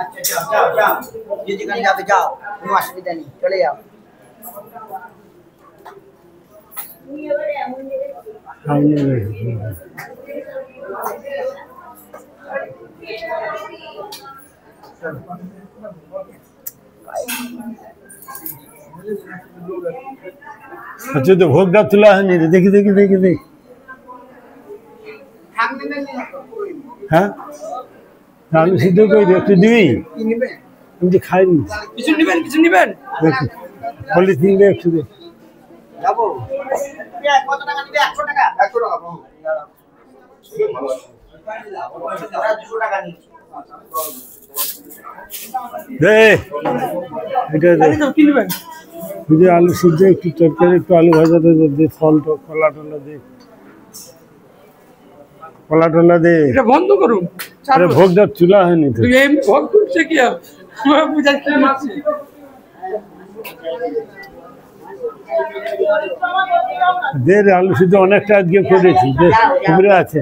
अच्छा जाओ जाओ जाओ ये जिकन जाते जाओ কোনো অসুবিধা নেই চলে যাও अच्छा तो भोग डाब तुला है नहीं देखी देखी देखी देख हाँ आलू सिद्धू कोई একটু দিবি আমি খাই নি কিছু নেবেন পলিথিন দে একটু দে যাবো কত টাকা দিবে 100 টাকা 100 টাকা 200 টাকা নি দে এটা দে কি নেবেন मुझे आलू सिद्धू একটু তরকারি একটু আলু ভাজা দে ফল তো কলা টলা দে কলা টলা দে এটা বন্ধ করুন আরে ভোগ ডাব চুলা হয়নি তো এই ভোগ করছে কি আর বুঝা কি মাছে দে রে আলু সিদ্ধু অনেকটা আজকে করেছি উপরে আছে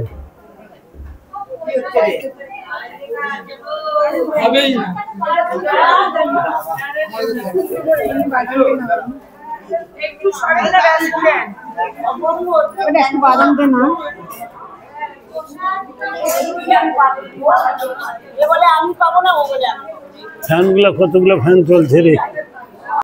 হবেই না একটু সরালে আসবেন ওটা একটু বাদাম দে না এ বলে আমি পাবো না ও বলে ফ্যানগুলো কতগুলো ফ্যান চলছে রে